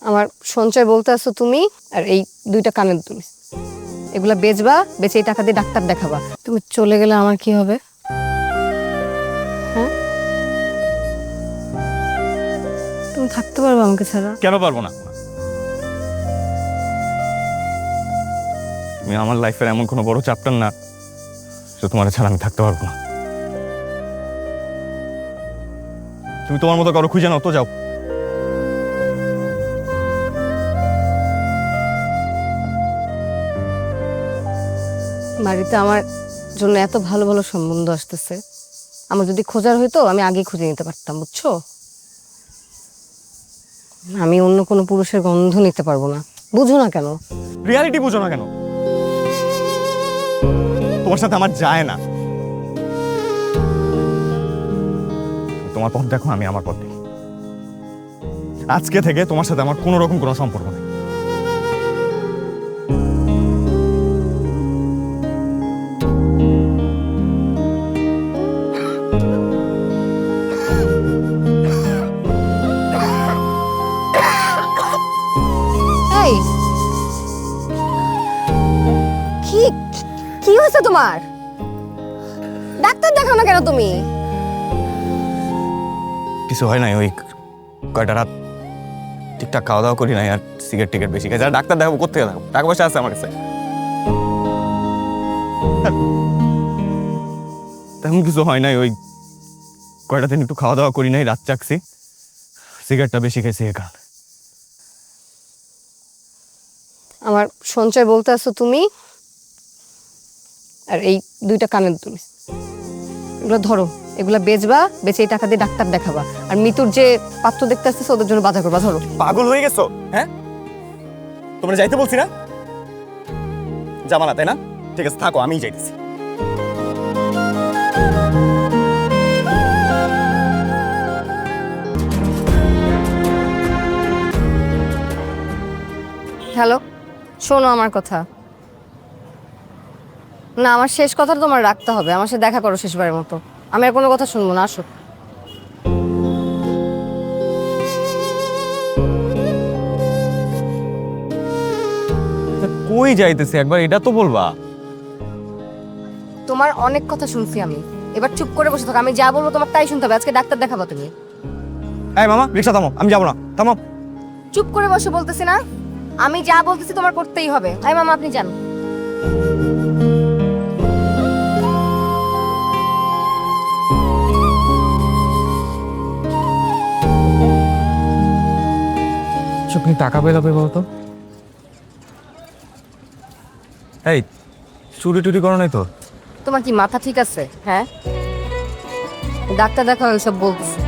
আমার সঞ্চয় বলতে আসছো তুমি, আর এই দুইটা কানের দুল এগুলা বেচবা, বেচে এই টাকা দিয়ে ডাক্তার দেখাবা। তুমি চলে গেলে আমার কি হবে? হ্যাঁ, তুমি থাকতে পারবে আমাকে ছাড়া? কেন পারবো না? তুমি আমার লাইফের এমন কোনো বড় চ্যাপ্টার না যে তোমার ছাড়া আমি থাকতে পারবো না। তুমি তোমার মতো কারো খুঁজে নাও তো, যাও। বাড়িতে আমার জন্য এত ভালো ভালো সম্বন্ধ আসতেছে, আমার যদি খোঁজার হইতো আমি আগে খুঁজে নিতে পারতাম, বুঝছো? আমি অন্য কোনো পুরুষের গন্ধ নিতে পারবো না। বুঝো না কেন? রিয়ালিটি বুঝো না কেন? তোমার সাথে আমার যায় না। তোমার পথ দেখো, আমি আমার পথ দেখি। আজকে থেকে তোমার সাথে আমার কোনো রকম কোনো সম্পর্ক নেই। এই, কি কি হয়েছে তোমার? ডাক্তার দেখাও না কেন তুমি? কিছু হয় নাই, ওই কয়টা রাত ঠিকঠাক খাওয়া দাওয়া করি নাই, আর সিগারেট টিকেট বেশি খাই। যারা ডাক্তার দেখাবো কোথেকে দেখাবো? টাকা পয়সা আছে আমার কাছে? তেমন কিছু হয় নাই, ওই কয়টা দিন একটু খাওয়া দাওয়া করি নাই, রাত চাকছি, সিগারেটটা বেশি খাইছি এ কারণে। আমার সঞ্চয় বলতে আসছো তুমি, আর এই দুইটা কানের দুল এগুলো ধরো, এগুলা বেচবা, বেচে এই টাকা দিয়ে ডাক্তার দেখাবা। আর মৃত্যুর যে পাত্র দেখতে আসতেছে ওদের জন্য বাজার করবা। ধরো। পাগল হয়ে গেছো? হ্যাঁ, তোমরা যাইতে বলছি না? জামালা তাই না? ঠিক আছে, থাকো, আমিই যাইতেছি। হ্যালো, শোনো আমার কথা। না, আমার শেষ কথাটা তোমার রাখতে হবে। আমার সাথে দেখা করো শেষবারের মতো। আমি আর কোনো কথা শুনবো না, আসো। কই যাইতেছি একবার এটা তো বলবা। তোমার অনেক কথা শুনছি আমি, এবার চুপ করে বসে থাকো। আমি যা বলবো তোমার তাই শুনতে হবে। আজকে ডাক্তার দেখাবো তুমি। এই মামা, রিক্সা থামো, আমি যাবো না, থামো। চুপ করে বসে বলতেছি না? আমি যা বলতেছি তোমার করতেই হবে। আই মামা, আপনি যান। আপনি টাকা পেলাবে বলতো? এই, চুরি টুরি করো নাই তো? তোমার কি মাথা ঠিক আছে? হ্যাঁ, ডাক্তার দেখা সব বলতেছে।